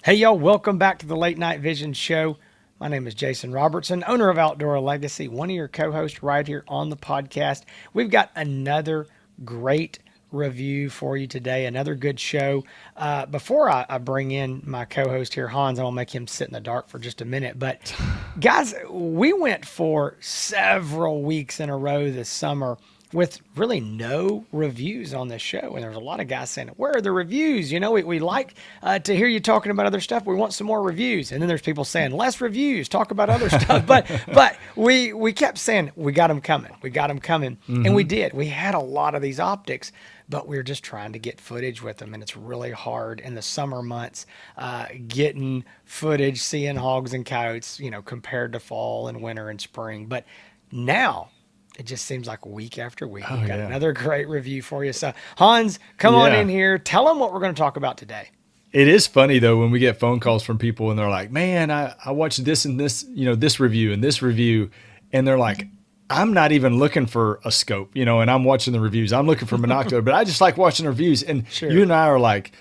Hey, y'all, welcome back to the Late Night Vision Show. My name is Jason Robertson, owner of Outdoor Legacy, one of your co hosts right here on the podcast. We've got another great review for you today, another good show. Before I bring in my co host here, Hans, I will make him sit in the dark for just a minute. But, guys, we went for several weeks in a row this summer with really no reviews on this show. And there's a lot of guys saying, where are the reviews? You know, we like to hear you talking about other stuff. We want some more reviews. And then there's people saying, less reviews, talk about other stuff. But we kept saying, we got them coming. We got them coming. And we did. We had a lot of these optics, but we were just trying to get footage with them. And it's really hard in the summer months getting footage, seeing hogs and coyotes, you know, compared to fall and winter and spring. But now, it just seems like week after week. We've got another great review for you. So, Hans, come on in here. Tell them what we're going to talk about today. It is funny, though, when we get phone calls from people and they're like, man, I watched this and this, this review and this review. And they're like, I'm not even looking for a scope, and I'm watching the reviews. I'm looking for monocular, but I just like watching the reviews. And you and I are like,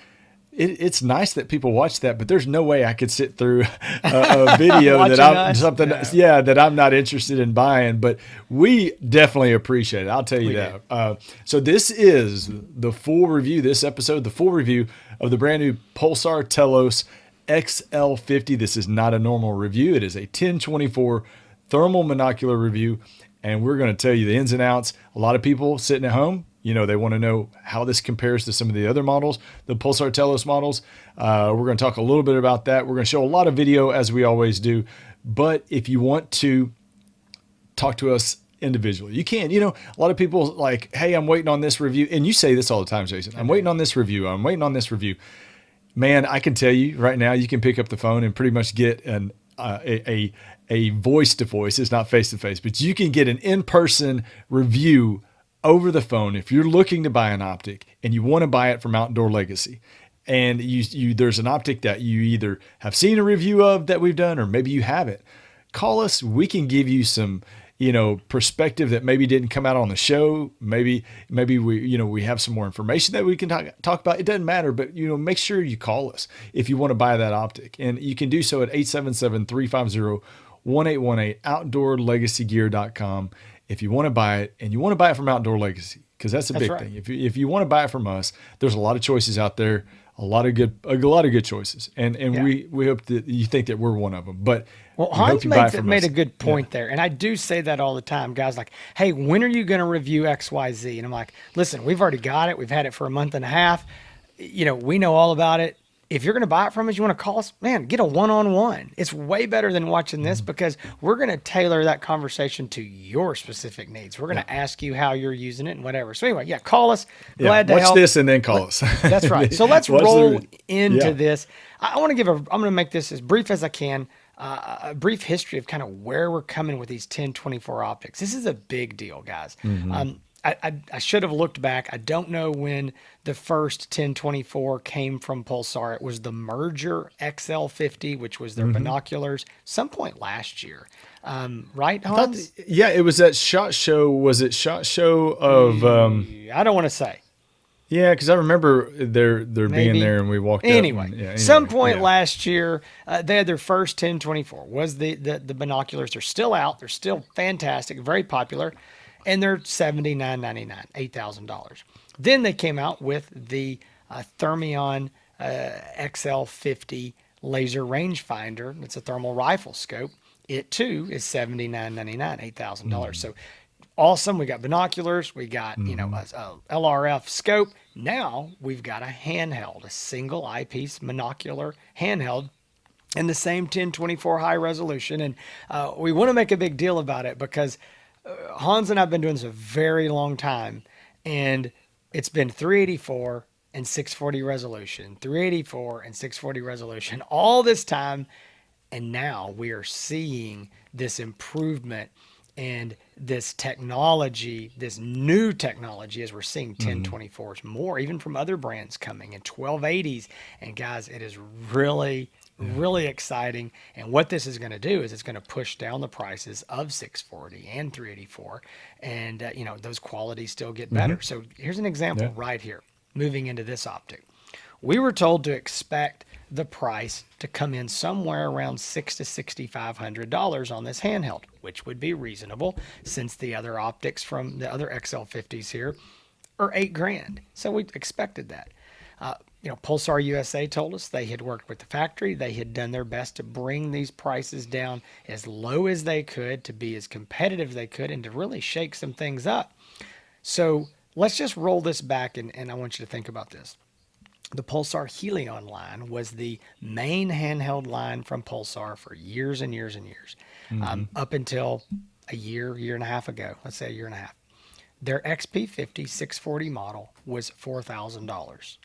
it's nice that people watch that, but there's no way I could sit through a video that I'm not interested in buying. But we definitely appreciate it. I'll tell you that. So this is the full review. This episode, the full review of the brand new Pulsar Telos XL50. This is not a normal review. It is a 1024 thermal monocular review, and we're going to tell you the ins and outs. A lot of people sitting at home, they want to know how this compares to some of the other models, the Pulsar Telos models. We're going to talk a little bit about that. We're going to show a lot of video as we always do. But if you want to talk to us individually, you can. A lot of people like, hey, I'm waiting on this review. And you say this all the time, Jason. I'm waiting on this review. I'm waiting on this review. Man, I can tell you right now, you can pick up the phone and pretty much get a voice to voice. It's not face to face, but you can get an in-person review over the phone if you're looking to buy an optic and you want to buy it from Outdoor Legacy. And there's an optic that you either have seen a review of that we've done, or maybe you haven't. Call us. We can give you some, perspective that maybe didn't come out on the show. Maybe we have some more information that we can talk about. It doesn't matter, but make sure you call us if you want to buy that optic. And you can do so at 877-350-1818, outdoorlegacygear.com. If you want to buy it, and you want to buy it from Outdoor Legacy, because that's a big thing. If you want to buy it from us, there's a lot of choices out there, a lot of good choices, and we hope that you think that we're one of them. But Hans made a good point there, and I do say that all the time. Guys like, hey, when are you going to review XYZ? And I'm like, listen, we've already got it. We've had it for a month and a half. We know all about it. If you're going to buy it from us, you want to call us, man, get a one-on-one. It's way better than watching this, because we're going to tailor that conversation to your specific needs. We're going to ask you how you're using it and whatever. So anyway, call us. Glad to help. Watch this and then call us. That's right. So let's roll into this. I'm going to make this as brief as I can. A brief history of kind of where we're coming with these 1024 optics. This is a big deal, guys. I should have looked back. I don't know when the first 1024 came from Pulsar. It was the merger XL50, which was their binoculars, some point last year. Right, Hans? It was that SHOT Show. Was it SHOT Show of... I don't want to say. Yeah, because I remember there being there, and we walked up. Some point last year, they had their first 1024. Was the binoculars. They're still out. They're still fantastic, very popular. And they're $79.99, $8,000. Then they came out with the Thermion XL50 laser rangefinder. It's a thermal rifle scope. It too is $79.99, $8,000. So awesome. We got binoculars. We got a LRF scope. Now we've got a handheld, a single eyepiece monocular handheld, in the same 1024 high resolution. And we want to make a big deal about it because Hans and I have been doing this a very long time, and it's been 384 and 640 resolution, 384 and 640 resolution all this time. And now we are seeing this improvement and this technology, this new technology, as we're seeing 1024s more, even from other brands coming, and 1280s. And guys, it is really exciting. And what this is going to do is it's going to push down the prices of 640 and 384, and those qualities still get better. So here's an example right here. Moving into this optic, we were told to expect the price to come in somewhere around $600 to $6,500 on this handheld, which would be reasonable since the other optics from the other XL50s here are $8,000. So we expected that. Pulsar USA told us they had worked with the factory. They had done their best to bring these prices down as low as they could to be as competitive as they could and to really shake some things up. So let's just roll this back, and I want you to think about this. The Pulsar Helion line was the main handheld line from Pulsar for years and years and years, up until a year and a half ago. Let's say a year and a half. Their XP50 640 model was $4,000.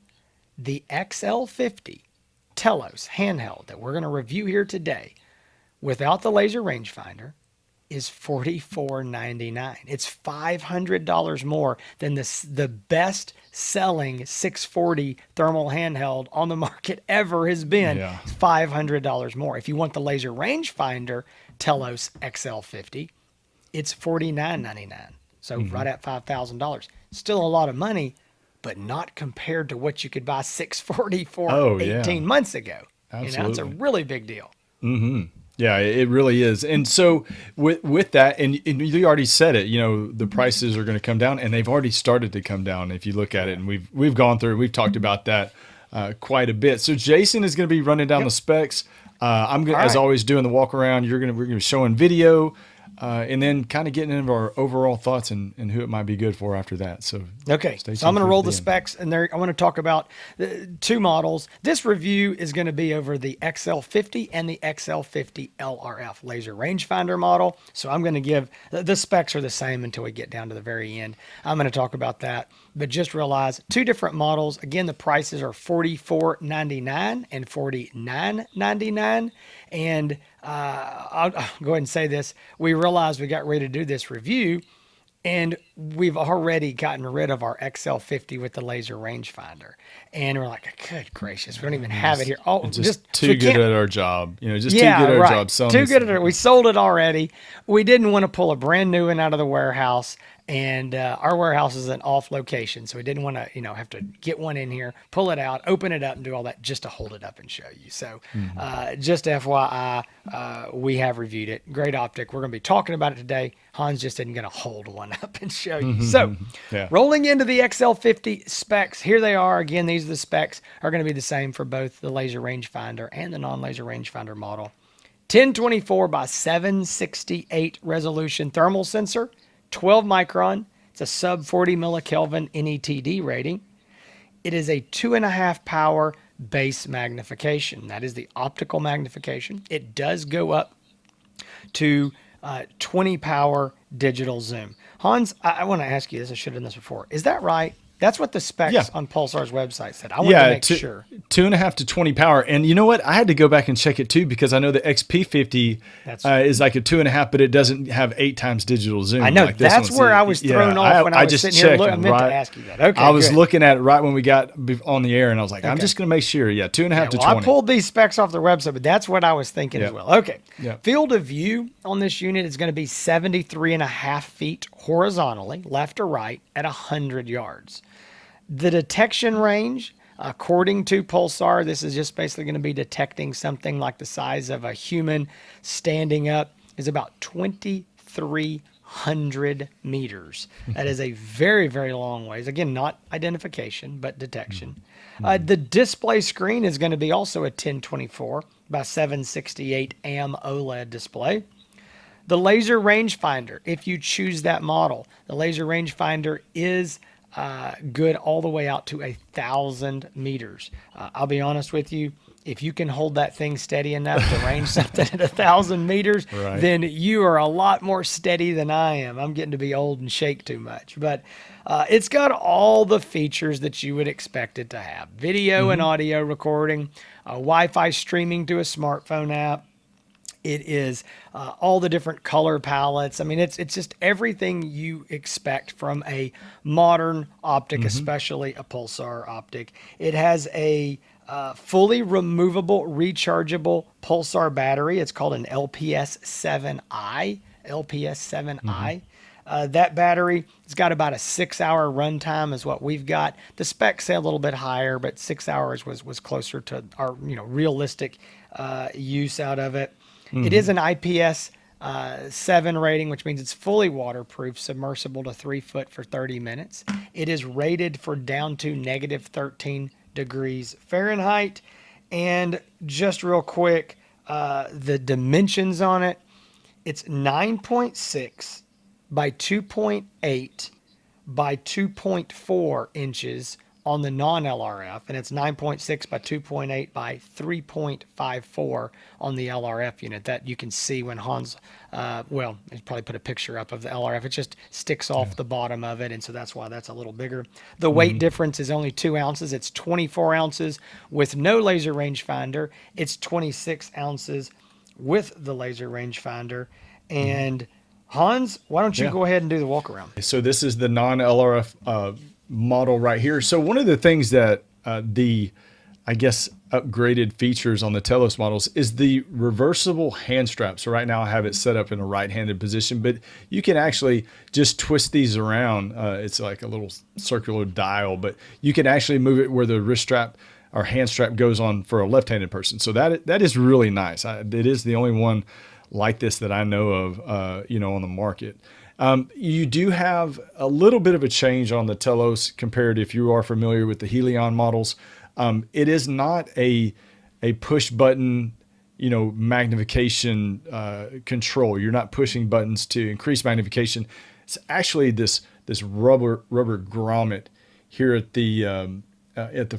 The XL50 Telos handheld that we're going to review here today, without the laser rangefinder, is $44.99. It's $500 more than the best selling 640 thermal handheld on the market ever has been. Yeah. It's $500 more. If you want the laser rangefinder Telos XL50, it's $49.99. So right at $5,000. Still a lot of money, but not compared to what you could buy 640 for 18 months ago. Absolutely. It's a really big deal. Yeah, it really is. And so with that, and you already said it, the prices are going to come down, and they've already started to come down if you look at it. And we've gone through, we've talked about that quite a bit. So Jason is going to be running down the specs. I'm going, as always, doing the walk around. We're going to be showing video. And then kind of getting into our overall thoughts and who it might be good for after that. So okay, so I'm going to roll the specs, and I want to talk about the two models. This review is going to be over the XL50 and the XL50 LRF laser rangefinder model. So I'm going to give the specs are the same until we get down to the very end. I'm going to talk about that, but just realize two different models. Again, the prices are $44.99 and $49.99, and I'll go ahead and say this. We realized we got ready to do this review, and we've already gotten rid of our XL50 with the laser rangefinder. And we're like, good gracious, we don't even have it here. Oh, just too good at our job. Just yeah, too good at our right. job. Selling Too good at it. We sold it already. We didn't want to pull a brand new one out of the warehouse. And our warehouse is an off location, so we didn't want to, have to get one in here, pull it out, open it up, and do all that just to hold it up and show you. So just FYI, we have reviewed it. Great optic. We're going to be talking about it today. Hans just isn't going to hold one up and show you. So rolling into the XL50 specs, here they are. Again, these are the specs are going to be the same for both the laser rangefinder and the non-laser rangefinder model. 1024 by 768 resolution thermal sensor. 12 micron. It's a sub 40 millikelvin NETD rating. It is a 2.5 power base magnification. That is the optical magnification. It does go up to 20 power digital zoom. Hans, I want to ask you this. I should have done this before. Is that right? That's what the specs on Pulsar's website said. I want to make sure. 2.5 to 20 power. And you know what? I had to go back and check it too, because I know the XP50 is like a 2.5, but it doesn't have 8 times digital zoom. I know. Like this that's one. where I was thrown off when I was just sitting here looking. I meant right, to ask you that. Okay, I was looking at it right when we got on the air, and I was like, I'm just going to make sure. Yeah, 2.5 to 20. I pulled these specs off their website, but that's what I was thinking as well. Okay. Field of view on this unit is going to be 73.5 feet horizontally, left to right, at 100 yards. The detection range, according to Pulsar, this is just basically going to be detecting something like the size of a human standing up, is about 2,300 meters. That is a very, very long ways. Again, not identification, but detection. The display screen is going to be also a 1024 by 768 AMOLED display. The laser rangefinder, if you choose that model, the laser rangefinder is good all the way out to 1,000 meters. I'll be honest with you, if you can hold that thing steady enough to range something at 1,000 meters, then you are a lot more steady than I am. I'm getting to be old and shake too much. But it's got all the features that you would expect it to have. Video and audio recording, Wi-Fi streaming to a smartphone app. It is all the different color palettes. I mean, it's just everything you expect from a modern optic, especially a Pulsar optic. It has a fully removable, rechargeable Pulsar battery. It's called an LPS7i. LPS7i. That battery, it's got about a 6-hour runtime is what we've got. The specs say a little bit higher, but 6 hours was closer to our realistic use out of it. It is an IPS 7 rating, which means it's fully waterproof, submersible to 3 foot for 30 minutes. It is rated for down to negative 13 degrees Fahrenheit. And just real quick, the dimensions on it, it's 9.6 by 2.8 by 2.4 inches on the non-LRF, and it's 9.6 by 2.8 by 3.54 on the LRF unit. That you can see when Hans, well, he probably put a picture up of the LRF. It just sticks off the bottom of it, and so that's why that's a little bigger. The weight difference is only 2 ounces. It's 24 ounces with no laser rangefinder. It's 26 ounces with the laser rangefinder. And Hans, why don't you go ahead and do the walk around? So this is the non-LRF model right here. So one of the things that I guess, upgraded features on the Telos models is the reversible hand strap. So right now I have it set up in a right-handed position, but you can actually just twist these around. It's like a little circular dial, but you can actually move it where the wrist strap or hand strap goes on for a left-handed person. So that is really nice. It is the only one like this that I know of, on the market. You do have a little bit of a change on the Telos compared if you are familiar with the Helion models. It is not a push button, magnification control. You're not pushing buttons to increase magnification. It's actually this rubber grommet here at the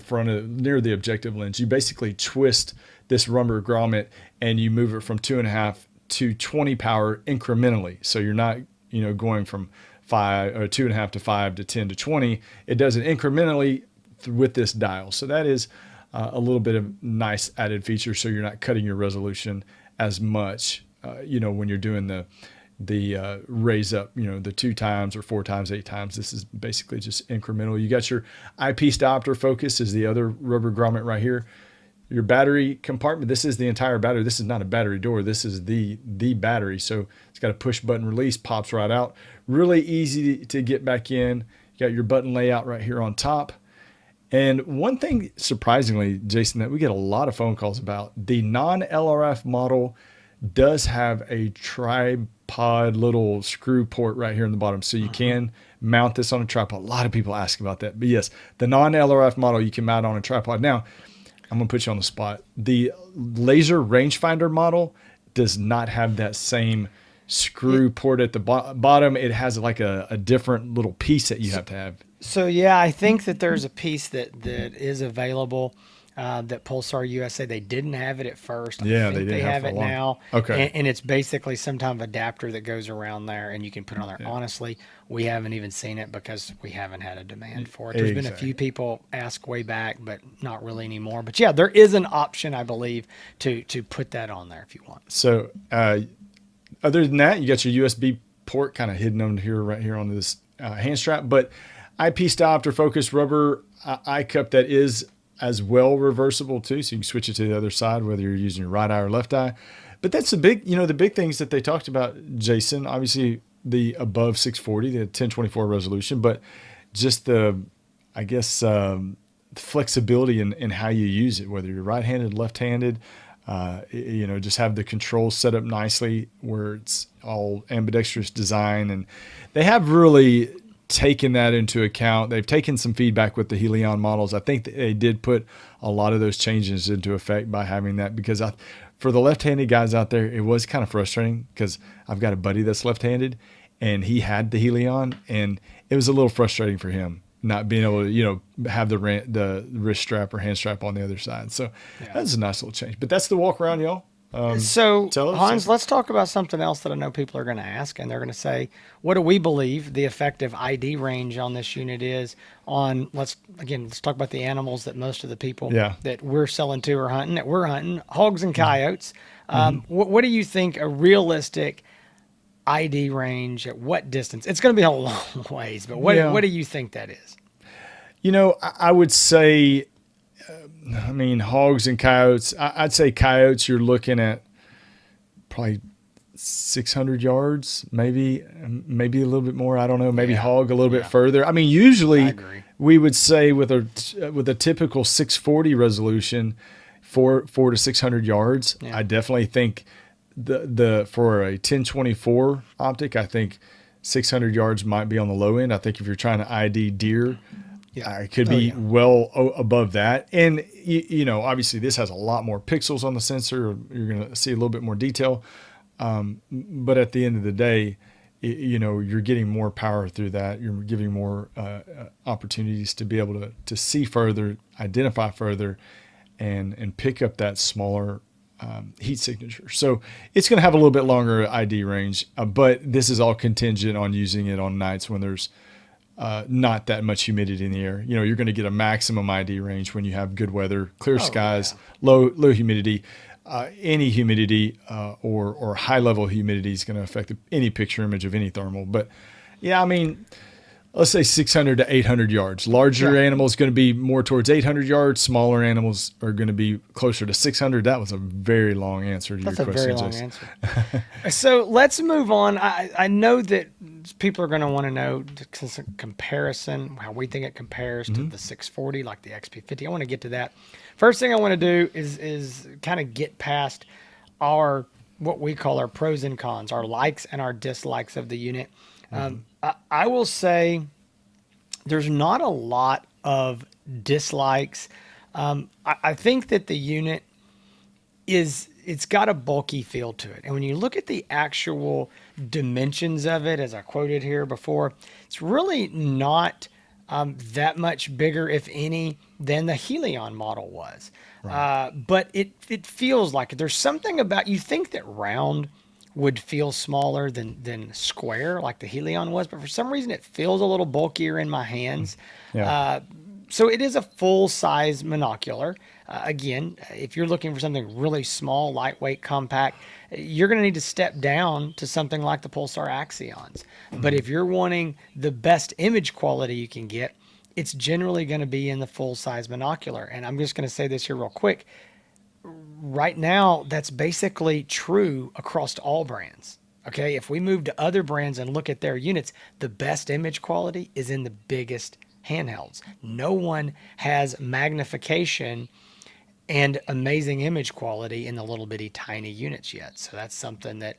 front of near the objective lens. You basically twist this rubber grommet and you move it from 2.5 to 20 power incrementally. So you're not going from 5 or 2.5 to 5 to 10 to 20. It does it incrementally with this dial. So that is a little bit of nice added feature. So you're not cutting your resolution as much, when you're doing the raise up, the 2 times or 4 times, 8 times. This is basically just incremental. You got your eyepiece diopter focus is the other rubber grommet right here. Your battery compartment, this is the entire battery. This is not a battery door. This is the battery. So it's got a push button release, pops right out. Really easy to get back in. You got your button layout right here on top. And one thing, surprisingly, Jason, that we get a lot of phone calls about, the non-LRF model does have a tripod little screw port right here in the bottom. So you can mount this on a tripod. A lot of people ask about that. But yes, the non-LRF model you can mount on a tripod. Now, I'm going to put you on the spot. The laser rangefinder model does not have that same screw port at the bottom. It has like a different little piece that you have to have. So yeah, I think that there's a piece that is available that Pulsar USA, they didn't have it at first. Yeah, I think they have it now. Okay. And it's basically some type of adapter that goes around there and you can put it on there. Yeah. Honestly, we haven't even seen it because we haven't had a demand for it. There's been a few people ask way back, but not really anymore. But yeah, there is an option, I believe, to put that on there if you want. So other than that, you got your USB port kind of hidden under here, right here on this hand strap. But eyepiece diopter focus rubber eye cup that is as well reversible too, so you can switch it to the other side whether you're using your right eye or left eye. But that's the big things that they talked about, Jason. Obviously the above 640, the 1024 resolution, but just the flexibility in how you use it, whether you're right-handed, left-handed. Just have the controls set up nicely where it's all ambidextrous design, and they have really taken that into account. They've taken some feedback with the Helion models. I think they did put a lot of those changes into effect by having that, because for the left-handed guys out there, it was kind of frustrating because I've got a buddy that's left-handed and he had the Helion, and it was a little frustrating for him not being able to, have the wrist strap or hand strap on the other side. So that's a nice little change. But that's the walk around, y'all. So Hans, let's talk about something else that I know people are going to ask, and they're going to say, what do we believe the effective ID range on this unit is on, let's talk about the animals that most of the people that we're selling to are hunting, hogs and coyotes. What do you think a realistic ID range at what distance? It's going to be a long ways, but what do you think that is? I would say, hogs and coyotes, I'd say coyotes, you're looking at probably 600 yards, maybe a little bit more. I don't know. Maybe Yeah. hog a little bit Yeah. further. I mean, I usually agree. we would say with a typical 640 resolution, 4 to 600 yards. Yeah. I definitely think the for a 1024 optic, I think 600 yards might be on the low end. I think if you're trying to ID deer, Yeah. it could Oh be yeah. well above that. And obviously this has a lot more pixels on the sensor. You're going to see a little bit more detail. But at the end of the day, you're getting more power through that. You're giving more opportunities to be able to see further, identify further, and pick up that smaller heat signature. So it's going to have a little bit longer ID range, but this is all contingent on using it on nights when there's not that much humidity in the air. You're going to get a maximum ID range when you have good weather, clear Oh skies, yeah. low humidity. Any humidity or high level humidity is going to affect any picture image of any thermal. But yeah, I mean, let's say 600 to 800 yards. Larger Yeah. animals going to be more towards 800 yards. Smaller animals are going to be closer to 600. That was a very long answer to your That's a very question, long Jason. answer. So let's move on. I know that people are going to want to know the comparison, how we think it compares to the 640, like the XP50. I want to get to that. First thing I want to do is kind of get past our what we call our pros and cons, our likes and our dislikes of the unit. I will say there's not a lot of dislikes. I think that the unit it's got a bulky feel to it. And when you look at the actual dimensions of it, as I quoted here before, it's really not that much bigger, if any, than the Helion model was. Right. But it feels like it. There's something about, you think that round would feel smaller than square like the Helion was, but for some reason it feels a little bulkier in my hands. Yeah. So it is a full size monocular. Again, if you're looking for something really small, lightweight, compact, you're going to need to step down to something like the Pulsar Axions. But if you're wanting the best image quality you can get, it's generally going to be in the full size monocular. And I'm just going to say this here real quick. Right now, that's basically true across all brands. Okay, if we move to other brands and look at their units, the best image quality is in the biggest handhelds. No one has magnification and amazing image quality in the little bitty tiny units yet. So that's something that,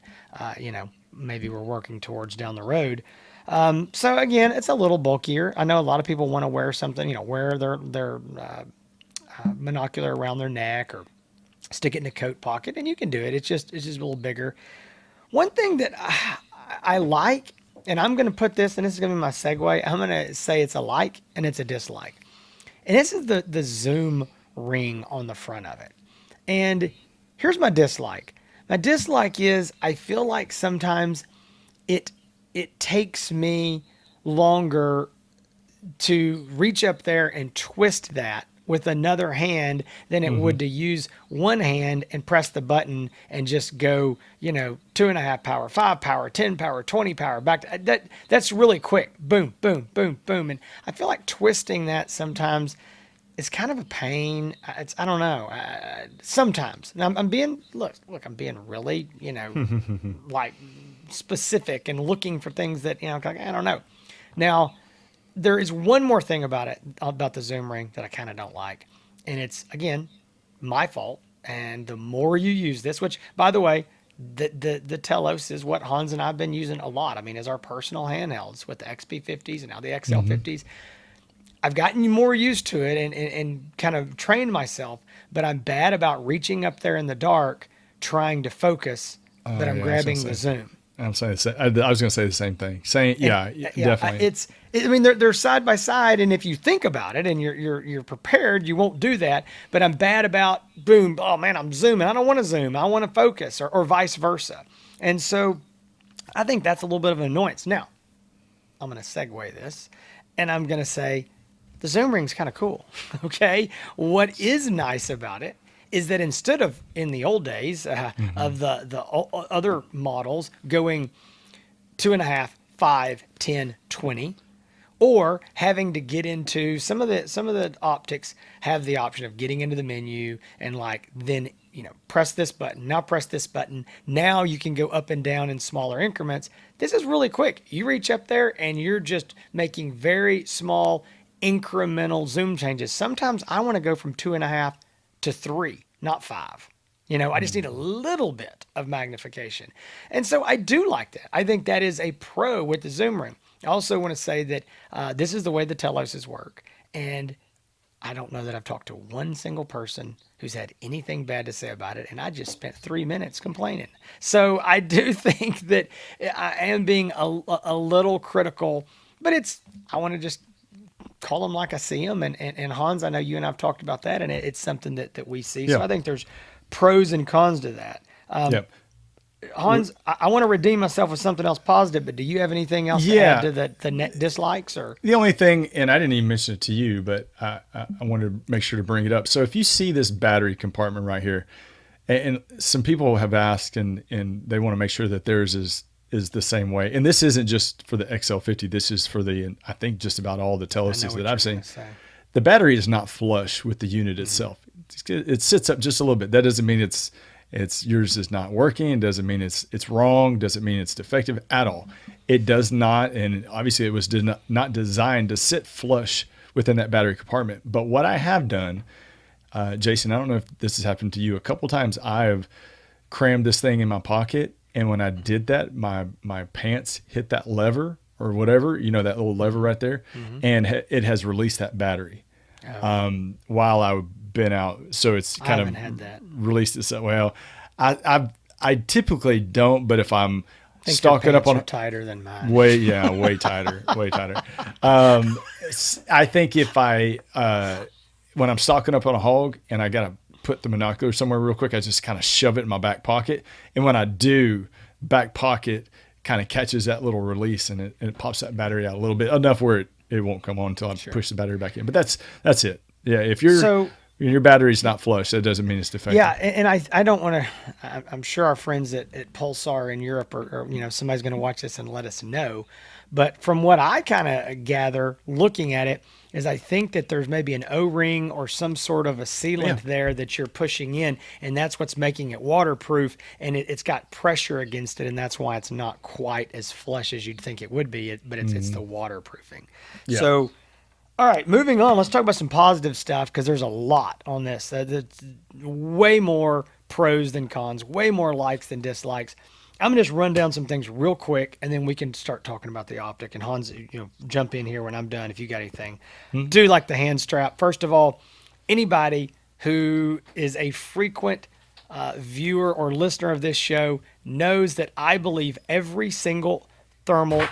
maybe we're working towards down the road. So again, it's a little bulkier. I know a lot of people want to wear something, wear their monocular around their neck or stick it in a coat pocket, and you can do it. It's just a little bigger. One thing that I like, and I'm going to put this, and this is going to be my segue. I'm going to say it's a like and it's a dislike. And this is the zoom ring on the front of it. And here's my dislike. My dislike is I feel like sometimes it takes me longer to reach up there and twist that with another hand than it would to use one hand and press the button and just go, 2.5 power, 5 power, 10 power, 20 power back to that. That's really quick. Boom, boom, boom, boom. And I feel like twisting that sometimes is kind of a pain. I don't know. Sometimes. Now I'm being, I'm being really, like specific and looking for things that, I don't know. Now, there is one more thing about the zoom ring that I kind of don't like, and it's again my fault. And the more you use this, which by the way, the Telos is what Hans and I've been using a lot. I mean, as our personal handhelds with the XP50s and now the XL50s. I've gotten more used to it and kind of trained myself, but I'm bad about reaching up there in the dark trying to focus, but I'm Yeah, I was gonna grabbing the say. zoom. I'm saying I was going to say the same thing. Saying, And, definitely. I mean, they're side by side, and if you think about it and you're prepared, you won't do that. But I'm bad about boom. Oh man, I'm zooming. I don't want to zoom. I want to focus, or vice versa. And so, I think that's a little bit of an annoyance. Now, I'm going to segue this, and I'm going to say the zoom ring's kind of cool. Okay, what is nice about it is that instead of in the old days of the other models going 2.5, 5, 10, 20, or having to get into some of the optics have the option of getting into the menu and like then press this button, now press this button. Now you can go up and down in smaller increments. This is really quick. You reach up there and you're just making very small incremental zoom changes. Sometimes I want to go from 2.5 to 3, not 5. I just need a little bit of magnification. And so I do like that. I think that is a pro with the zoom ring. I also want to say that this is the way the Teloses work. And I don't know that I've talked to one single person who's had anything bad to say about it. And I just spent 3 minutes complaining. So I do think that I am being a little critical, but I want to just call them like I see them. And Hans, I know you and I've talked about that, and it's something that we see. Yeah. So I think there's pros and cons to that. Yep. Hans, I want to redeem myself with something else positive, but do you have anything else to add to the net dislikes? Or the only thing, and I didn't even mention it to you, but I wanted to make sure to bring it up. So if you see this battery compartment right here, and some people have asked, and they want to make sure that theirs is the same way. And this isn't just for the XL50. This is for I think just about all the Teloses that I've seen. The battery is not flush with the unit itself. It sits up just a little bit. That doesn't mean it's yours is not working. It doesn't mean it's wrong. Doesn't mean it's defective at all. It does not, and obviously it was not designed to sit flush within that battery compartment. But what I have done, Jason, I don't know if this has happened to you. A couple times I have crammed this thing in my pocket, and when I did that, my pants hit that lever or whatever, that little lever right there, and it has released that battery while I've been out. So it's kind of had that. Released itself. Well, I typically don't, but if I'm stocking up on tighter than mine. way tighter, way tighter. I think if when I'm stocking up on a hog and I got to put the monocular somewhere real quick, I just kind of shove it in my back pocket. And when I do, back pocket kind of catches that little release and it pops that battery out a little bit, enough where it won't come on until I push the battery back in. But that's it. Yeah. If your battery's not flush, that doesn't mean it's defective. Yeah, and I don't want to. I'm sure our friends at Pulsar in Europe or somebody's going to watch this and let us know. But from what I kind of gather, looking at it, is I think that there's maybe an O-ring or some sort of a sealant there that you're pushing in, and that's what's making it waterproof, and it's got pressure against it, and that's why it's not quite as flush as you'd think it would be. But it's the waterproofing. Yeah. So. All right, moving on. Let's talk about some positive stuff because there's a lot on this. There's way more pros than cons, way more likes than dislikes. I'm gonna just run down some things real quick, and then we can start talking about the optic. And Hans, jump in here when I'm done if you got anything. Do like the hand strap. First of all, anybody who is a frequent viewer or listener of this show knows that I believe every single thermal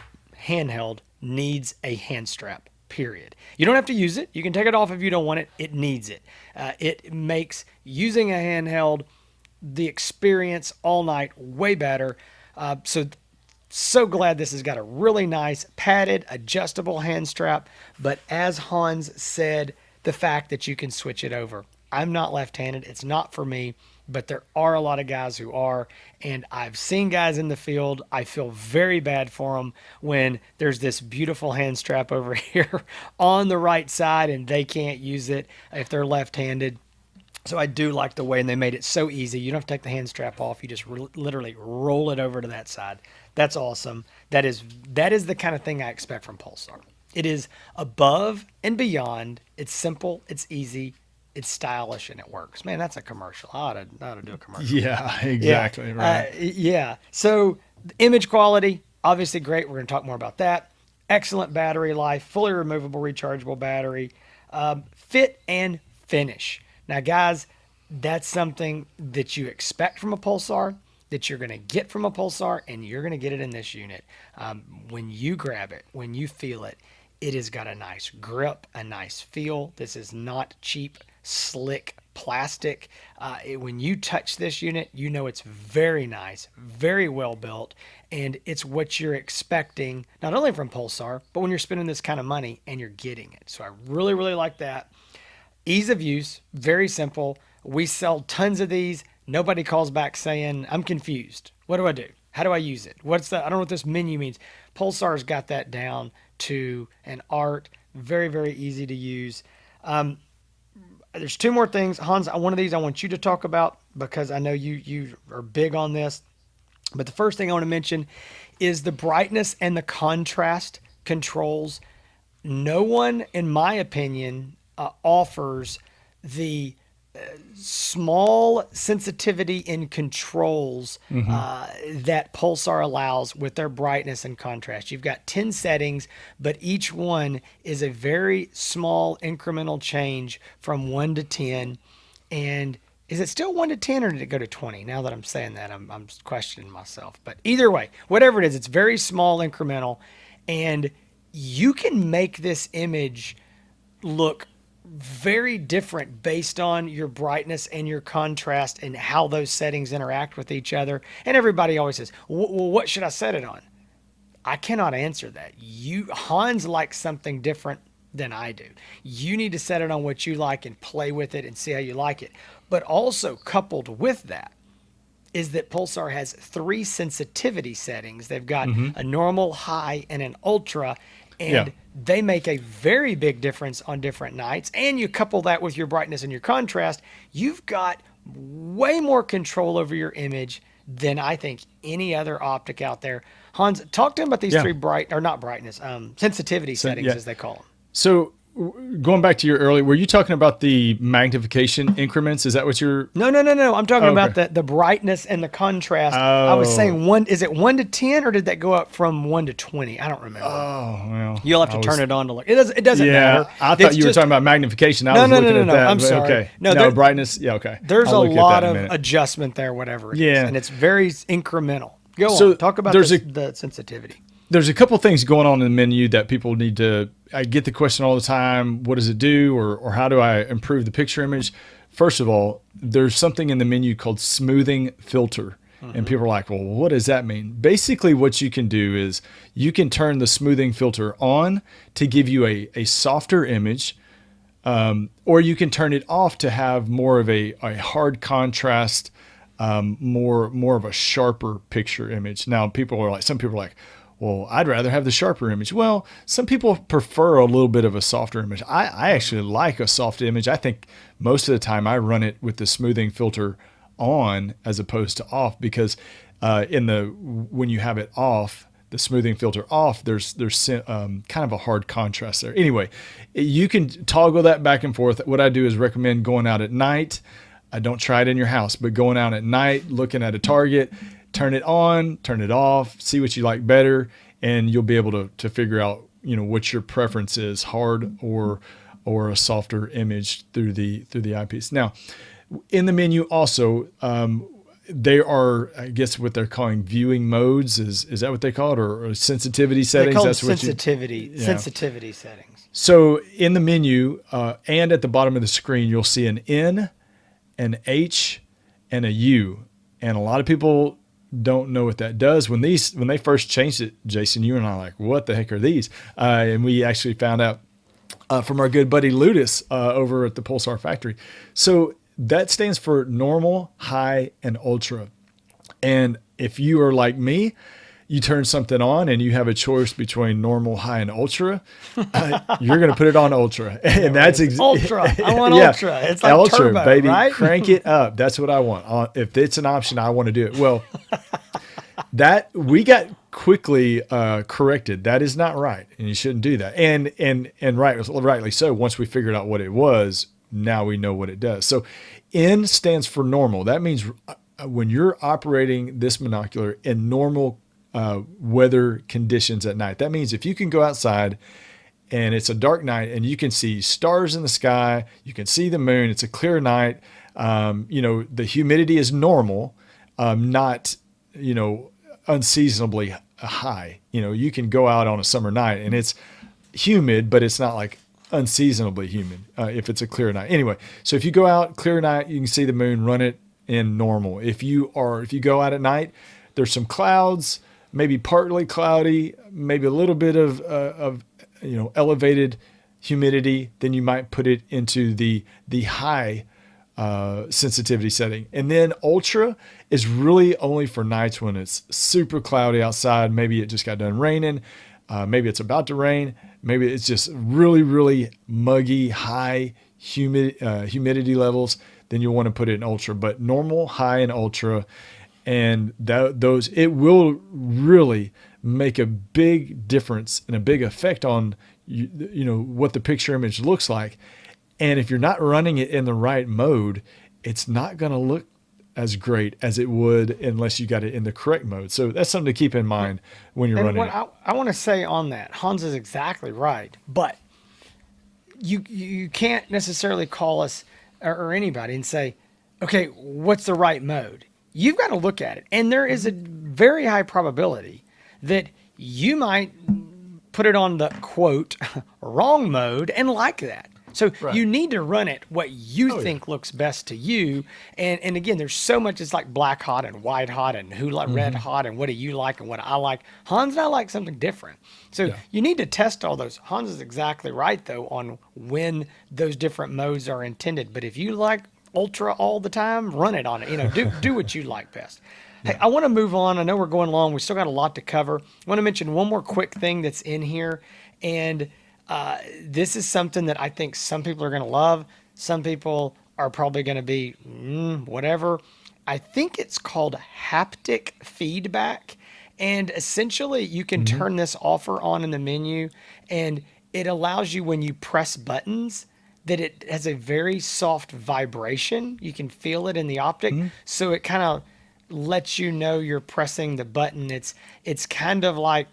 handheld needs a hand strap. Period. You don't have to use it. You can take it off if you don't want it. It needs it. It makes using a handheld, the experience all night, way better. So glad this has got a really nice padded, adjustable hand strap. But as Hans said, the fact that you can switch it over. I'm not left-handed. It's not for me. But there are a lot of guys who are, and I've seen guys in the field. I feel very bad for them when there's this beautiful hand strap over here on the right side and they can't use it if they're left-handed. So I do like the way, and they made it so easy. You don't have to take the hand strap off. You just literally roll it over to that side. That's awesome. That is the kind of thing I expect from Pulsar. It is above and beyond. It's simple. It's easy. It's stylish, and it works. Man, that's a commercial. I ought to do a commercial. Yeah, exactly. Right. Yeah. So the image quality, obviously great. We're going to talk more about that. Excellent battery life, fully removable, rechargeable battery. Fit and finish. Now, guys, that's something that you expect from a Pulsar, that you're going to get from a Pulsar, and you're going to get it in this unit. When you grab it, when you feel it, it has got a nice grip, a nice feel. This is not cheap, slick plastic. When you touch this unit, you know it's very nice, very well built, and it's what you're expecting, not only from Pulsar, but when you're spending this kind of money and you're getting it. So I really, really like that. Ease of use, very simple. We sell tons of these. Nobody calls back saying, I'm confused. What do I do? How do I use it? I don't know what this menu means. Pulsar's got that down to an art. Very, very easy to use. there's two more things, Hans. One of these I want you to talk about because I know you are big on this. But the first thing I want to mention is the brightness and the contrast controls. No one, in my opinion, offers the small sensitivity in controls that Pulsar allows with their brightness and contrast. You've got 10 settings, but each one is a very small incremental change from 1 to 10. And is it still 1 to 10 or did it go to 20? Now that I'm saying that, I'm questioning myself. But either way, whatever it is, it's very small incremental. And you can make this image look very different based on your brightness and your contrast and how those settings interact with each other. And everybody always says, well, what should I set it on? I cannot answer that. Hans likes something different than I do. You need to set it on what you like and play with it and see how you like it. But also coupled with that is that Pulsar has 3 sensitivity settings. They've got a normal, high, and an ultra. And they make a very big difference on different nights. And you couple that with your brightness and your contrast, you've got way more control over your image than I think any other optic out there. Hans, talk to him about these 3 sensitivity settings as they call them. So going back to your earlier, were you talking about the magnification increments? Is that what you're? No. I'm talking about the brightness and the contrast. I was saying is it 1 to 10 or did that go up from 1 to 20? I don't remember. Oh, well. You'll have to turn it on to look. It doesn't matter. I thought you were talking about magnification. I was looking at that. I'm sorry. Okay. No, brightness. Yeah, okay. There's a lot of adjustment there, whatever it is. And it's very incremental. Go on. Talk about the sensitivity. There's a couple things going on in the menu that people need to. I get the question all the time, what does it do or how do I improve the picture image? First of all, there's something in the menu called smoothing filter. And people are like, well, what does that mean? Basically, what you can do is you can turn the smoothing filter on to give you a softer image, or you can turn it off to have more of a hard contrast, more of a sharper picture image. Now, some people are like, well, I'd rather have the sharper image. Well, some people prefer a little bit of a softer image. I actually like a soft image. I think most of the time I run it with the smoothing filter on as opposed to off because when you have it off, the smoothing filter off, there's kind of a hard contrast there. Anyway, you can toggle that back and forth. What I do is recommend going out at night. I don't try it in your house, but going out at night, looking at a target, turn it on, turn it off, see what you like better, and you'll be able to figure out, what your preference is, hard or a softer image through the eyepiece. Now, in the menu also, they are, I guess, what they're calling viewing modes. Is that what they call it, or sensitivity settings? They call it sensitivity settings. So in the menu and at the bottom of the screen, you'll see an N, an H, and a U, and a lot of people don't know what that does. When they first changed it, Jason, you and I were like, what the heck are these? And we actually found out from our good buddy Ludus over at the Pulsar factory. So that stands for normal, high, and ultra. And if you are like me, you turn something on and you have a choice between normal, high, and ultra, you're going to put it on ultra. And that's ultra. I want ultra. It's like ultra, turbo, baby. Right? Crank it up. That's what I want. If it's an option, I want to do it. Well, that we got quickly corrected. That is not right, and you shouldn't do that. And rightly so. Once we figured out what it was, now we know what it does. So N stands for normal. That means when you're operating this monocular in normal weather conditions at night. That means if you can go outside and it's a dark night and you can see stars in the sky, you can see the moon, it's a clear night, the humidity is normal, not, unseasonably high. You can go out on a summer night and it's humid, but it's not like unseasonably humid if it's a clear night. Anyway, so if you go out, clear night, you can see the moon, run it in normal. If you go out at night, there's some clouds, maybe partly cloudy, maybe a little bit of elevated humidity, then you might put it into the high sensitivity setting. And then ultra is really only for nights when it's super cloudy outside. Maybe it just got done raining. Maybe it's about to rain. Maybe it's just really, really muggy, high humidity levels, then you'll want to put it in ultra. But normal, high, and ultra, and those, it will really make a big difference and a big effect on what the picture image looks like. And if you're not running it in the right mode, it's not going to look as great as it would unless you got it in the correct mode. So that's something to keep in mind when you're And running what it. I want to say on that, Hans is exactly right. But you can't necessarily call us or anybody and say, okay, what's the right mode? You've got to look at it. And there is a very high probability that you might put it on the quote wrong mode and like that. So Right. you need to run it what you Oh, yeah. think looks best to you. And again, there's so much. It's like black hot and white hot and who like red hot and what do you like and what I like. Hans and I like something different. So Yeah. you need to test all those. Hans is exactly right though on when those different modes are intended. But if you like ultra all the time, run it on it. Do what you like best. Hey, I want to move on. I know we're going long. We still got a lot to cover. I want to mention one more quick thing that's in here, and this is something that I think some people are going to love. Some people are probably going to be whatever. I think it's called haptic feedback, and essentially you can turn this off or on in the menu, and it allows you when you press buttons that it has a very soft vibration. You can feel it in the optic, so it kind of lets you know you're pressing the button. It's kind of like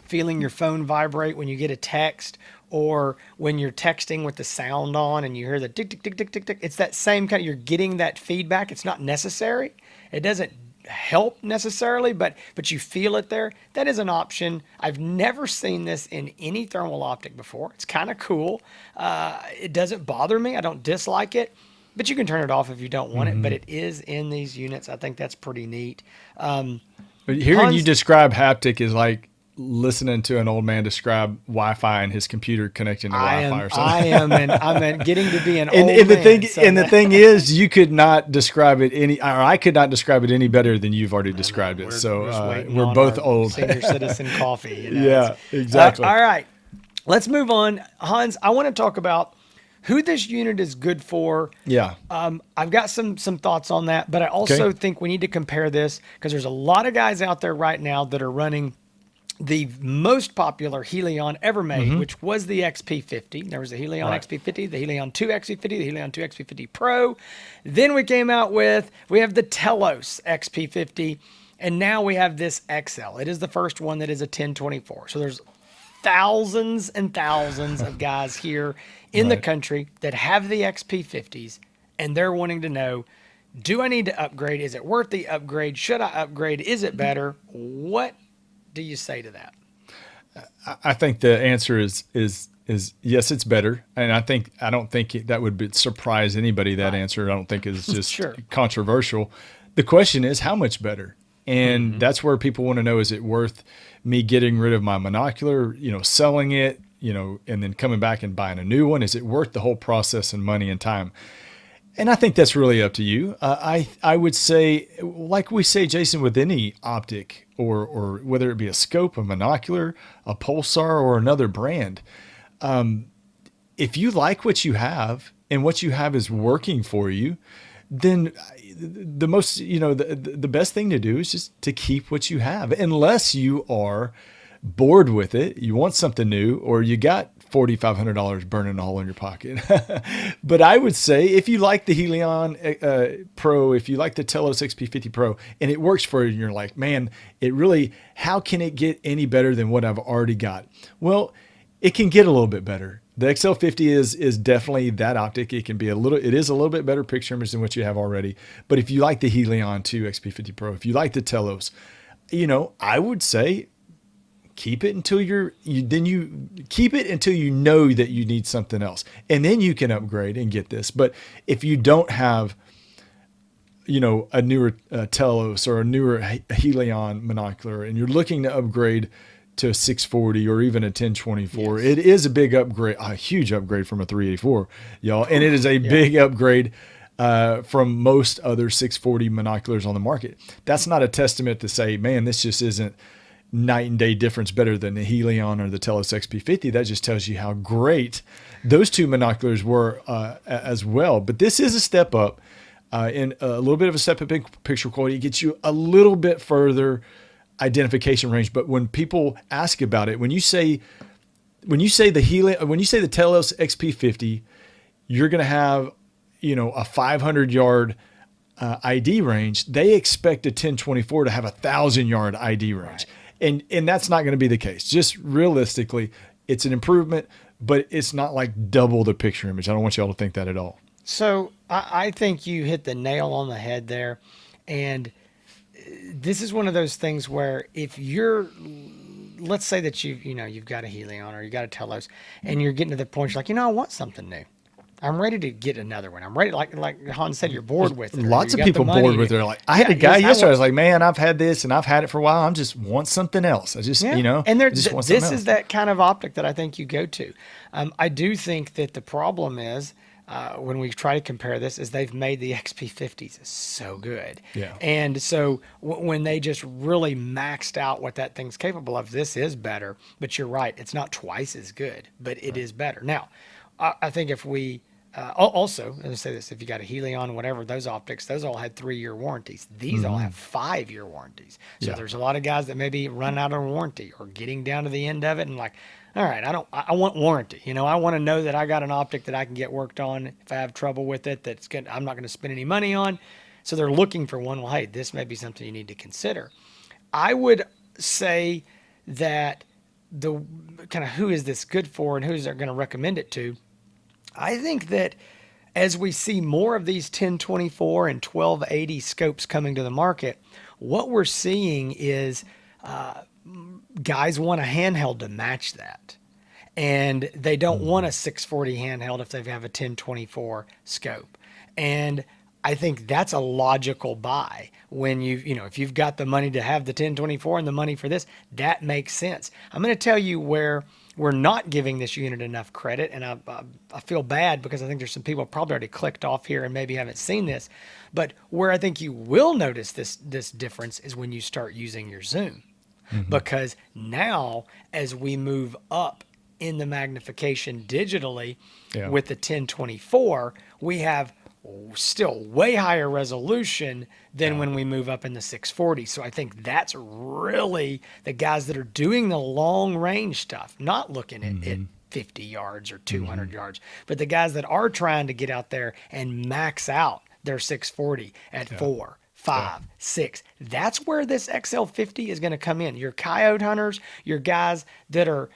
feeling your phone vibrate when you get a text or when you're texting with the sound on and you hear the tick tick tick tick tick tick. It's that same kind of, you're getting that feedback. It's not necessary. It doesn't help necessarily, but you feel it there. That is an option. I've never seen this in any thermal optic before. It's kind of cool. It doesn't bother me. I don't dislike it, but you can turn it off if you don't want it. But it is in these units. I think that's pretty neat. But hearing you describe haptic is like listening to an old man describe Wi-Fi and his computer connecting to Wi-Fi or something. I'm getting to be an And, old and the man. thing So and the thing is, you could not describe it or I could not describe it any better than you've already described it. So just waiting we're on both our old. senior citizen coffee. Yeah, exactly. All right, let's move on. Hans, I want to talk about who this unit is good for. Yeah. I've got some thoughts on that, but I also Okay. think we need to compare this because there's a lot of guys out there right now that are running the most popular Helion ever made, which was the XP50. There was the Helion Right. XP50, the Helion 2 XP50, the Helion 2 XP50 Pro. Then we came out with, we have the Telos XP50, and now we have this XL. It is the first one that is a 1024. So there's thousands and thousands of guys here in the Right. country that have the XP50s, and they're wanting to know, do I need to upgrade? Is it worth the upgrade? Should I upgrade? Is it better? What do you say to that? I think the answer is yes, it's better, and I don't think that would surprise anybody. That answer I don't think is just Sure. controversial. The question is how much better, and that's where people want to know: is it worth me getting rid of my monocular, selling it, and then coming back and buying a new one? Is it worth the whole process and money and time? And I think that's really up to you. I would say, like we say, Jason, with any optic or whether it be a scope, a monocular, a Pulsar, or another brand, if you like what you have and what you have is working for you, then the most, the best thing to do is just to keep what you have, unless you are bored with it, you want something new, or you got $4,500 burning a hole in your pocket. But I would say if you like the Helion Pro, if you like the Telos XP50 Pro, and it works for you, and you're like, man, how can it get any better than what I've already got? Well, it can get a little bit better. The XL50 is definitely that optic. It is a little bit better picture image than what you have already. But if you like the Helion 2 XP50 Pro, if you like the Telos, I would say keep it until you keep it until you know that you need something else, and then you can upgrade and get this. But if you don't have, a newer Telos or a newer Helion monocular, and you're looking to upgrade to a 640 or even a 1024, Yes. it is a big upgrade, a huge upgrade from a 384, y'all, and it is a big upgrade from most other 640 monoculars on the market. That's not a testament to say, man, this just isn't night and day difference better than the Helion or the Telos XP50. That just tells you how great those two monoculars were as well. But this is a step up in a little bit of a step up in picture quality. It gets you a little bit further identification range. But when people ask about it, when you say the Helion, when you say the Telos XP50, you're going to have, a 500-yard ID range. They expect a 1024 to have 1,000-yard ID range. Right. And that's not going to be the case. Just realistically, it's an improvement, but it's not like double the picture image. I don't want y'all to think that at all. So I think you hit the nail on the head there. And this is one of those things where if you're, let's say that you've got a Helion or you got a Telos and you're getting to the point, you're like, I want something new. I'm ready to get another one. I'm ready, like Hans said, you're bored with it. Lots of people bored with it. Like, I had a guy yesterday. I was like, man, I've had this and I've had it for a while. I just want something else. I just, and just this is that kind of optic that I think you go to. I do think that the problem is when we try to compare this is they've made the XP50s so good. Yeah. And so when they just really maxed out what that thing's capable of, this is better. But you're right. It's not twice as good, but it is better. Now, I think if we... also, let me say this, if you got a Helion, whatever, those optics, those all had 3-year warranties. These all have 5-year warranties. So there's a lot of guys that maybe run out of warranty or getting down to the end of it and like, all right, I want warranty. I want to know that I got an optic that I can get worked on if I have trouble with it, that's good. I'm not going to spend any money on. So they're looking for one. Well, hey, this may be something you need to consider. I would say that the kind of who is this good for and who's going to recommend it to, I think that as we see more of these 1024 and 1280 scopes coming to the market, what we're seeing is guys want a handheld to match that. And they don't want a 640 handheld if they have a 1024 scope. And I think that's a logical buy when if you've got the money to have the 1024 and the money for this, that makes sense. I'm going to tell you where we're not giving this unit enough credit, and I feel bad because I think there's some people probably already clicked off here and maybe haven't seen this, but where I think you will notice this difference is when you start using your zoom. Because now as we move up in the magnification digitally with the 1024, we have still way higher resolution than when we move up in the 640. So I think that's really the guys that are doing the long range stuff, not looking at 50 yards or 200 yards, but the guys that are trying to get out there and max out their 640 at 4, 5, 6. That's where this XL50 is going to come in. Your coyote hunters, your guys that are,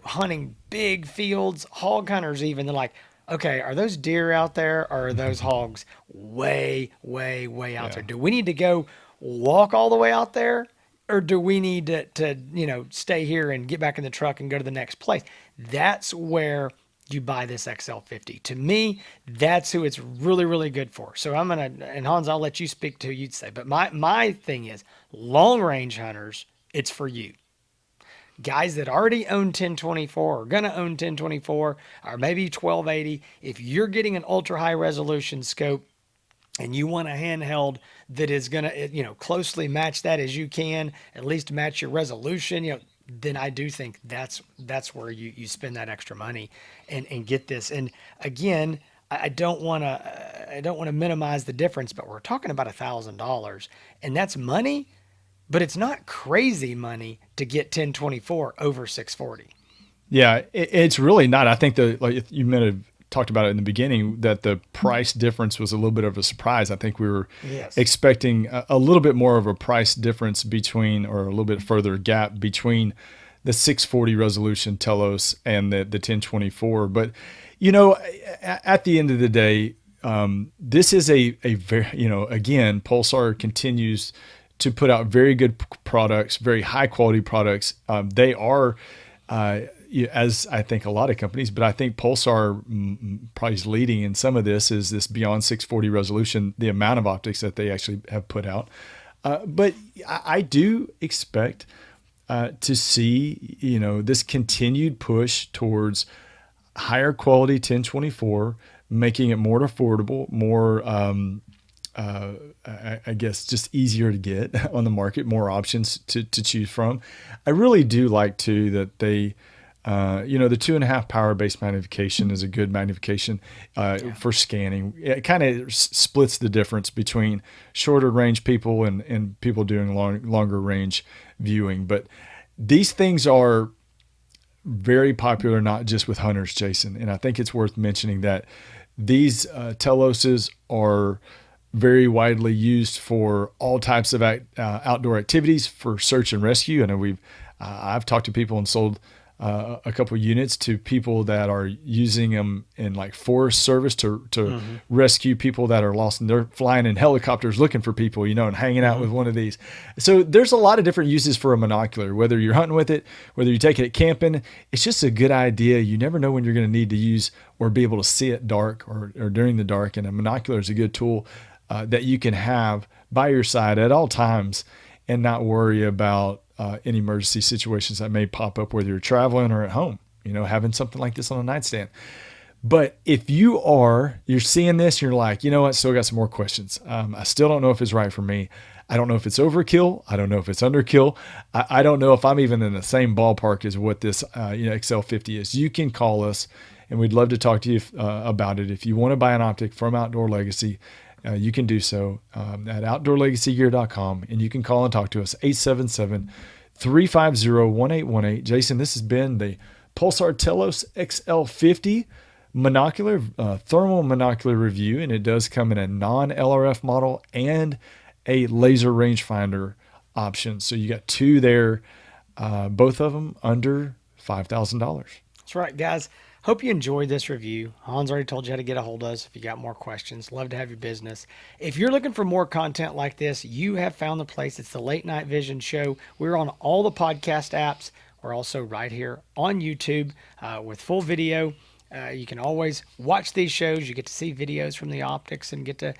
hunting big fields, hog hunters even, they're like, okay, are those deer out there or are those hogs way, way, way out there? Do we need to go walk all the way out there or do we need to stay here and get back in the truck and go to the next place? That's where you buy this XL50. To me, that's who it's really, really good for. So I'm going to, and Hans, I'll let you speak to who you'd say, but my thing is long range hunters, it's for you. Guys that already own 1024 or going to own 1024 or maybe 1280, if you're getting an ultra high resolution scope and you want a handheld that is going to, closely match that as you can, at least match your resolution, then I do think that's where you spend that extra money and get this. And again, I don't want to minimize the difference, but we're talking about $1,000 and that's money. But it's not crazy money to get 1024 over 640. Yeah, it's really not. I think like you might have talked about it in the beginning that the price difference was a little bit of a surprise. I think we were expecting a little bit more of a price difference between, or a little bit further gap between the 640 resolution Telos and the 1024. But, at the end of the day, this is a very, again, Pulsar continues to put out very good products, very high quality products. They are, as I think a lot of companies, but I think Pulsar probably is leading in some of this is this beyond 640 resolution, the amount of optics that they actually have put out. But I do expect to see, this continued push towards higher quality 1024, making it more affordable, more I guess just easier to get on the market, more options to choose from. I really do like too that they, the 2.5 power base magnification is a good magnification for scanning. It kind of splits the difference between shorter range people and people doing longer range viewing. But these things are very popular, not just with hunters, Jason. And I think it's worth mentioning that these Teloses are very widely used for all types of outdoor activities, for search and rescue. I know I've talked to people and sold a couple units to people that are using them in like forest service to rescue people that are lost, and they're flying in helicopters looking for people, and hanging out with one of these. So there's a lot of different uses for a monocular, whether you're hunting with it, whether you take it camping. It's just a good idea. You never know when you're going to need to use or be able to see it dark or during the dark. And a monocular is a good tool that you can have by your side at all times and not worry about any emergency situations that may pop up, whether you're traveling or at home, having something like this on a nightstand. But if you're seeing this, you're like, you know what, still got some more questions. I still don't know if it's right for me. I don't know if it's overkill. I don't know if it's underkill. I don't know if I'm even in the same ballpark as what this XL50 is. You can call us and we'd love to talk to you about it. If you want to buy an optic from Outdoor Legacy, you can do so at outdoorlegacygear.com, and you can call and talk to us, 877-350-1818. Jason, this has been the Pulsar Telos XL50 monocular, thermal monocular review, and it does come in a non-LRF model and a laser rangefinder option. So you got two there, both of them under $5,000. That's right, guys. Hope you enjoyed this review. Hans already told you how to get a hold of us if you got more questions. Love to have your business. If you're looking for more content like this, you have found the place. It's the Late Night Vision Show. We're on all the podcast apps. We're also right here on YouTube with full video. You can always watch these shows. You get to see videos from the optics and get to,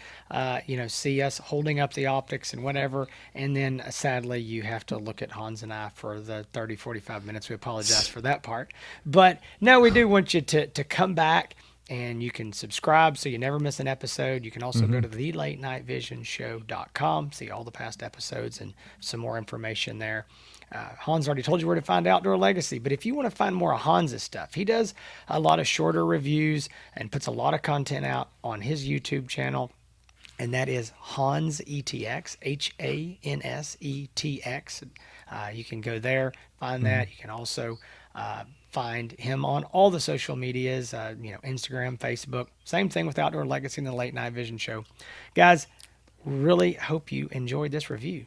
see us holding up the optics and whatever. And then sadly, you have to look at Hans and I for the 30, 45 minutes. We apologize for that part. But no, we do want you to come back, and you can subscribe so you never miss an episode. You can also go to thelatenightvisionshow.com, see all the past episodes and some more information there. Hans already told you where to find Outdoor Legacy, but if you want to find more of Hans's stuff, he does a lot of shorter reviews and puts a lot of content out on his YouTube channel, and that is Hans ETX, HANSETX. You can go there, find that. You can also find him on all the social medias, Instagram, Facebook. Same thing with Outdoor Legacy and the Late Night Vision Show. Guys, really hope you enjoyed this review.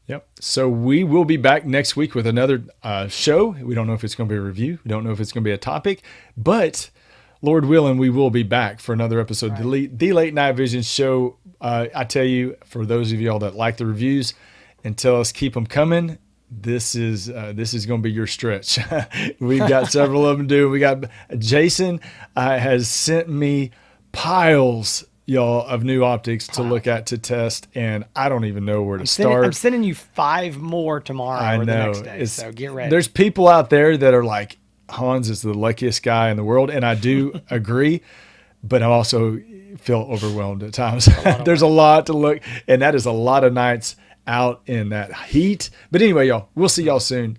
Yep. So we will be back next week with another show. We don't know if it's going to be a review. We don't know if it's going to be a topic, but Lord willing, we will be back for another episode. Right. The Late Night Vision Show. I tell you, for those of y'all that like the reviews and tell us keep them coming, this is going to be your stretch. We've got several of them due. We got Jason has sent me piles, y'all, of new optics to look at, to test, and I don't even know where to start. I'm sending you 5 more tomorrow or the next day, so get ready. There's people out there that are like, Hans is the luckiest guy in the world, and I do agree, but I also feel overwhelmed at times. There's a lot to look, and that is a lot of nights out in that heat. But anyway, y'all, we'll see y'all soon.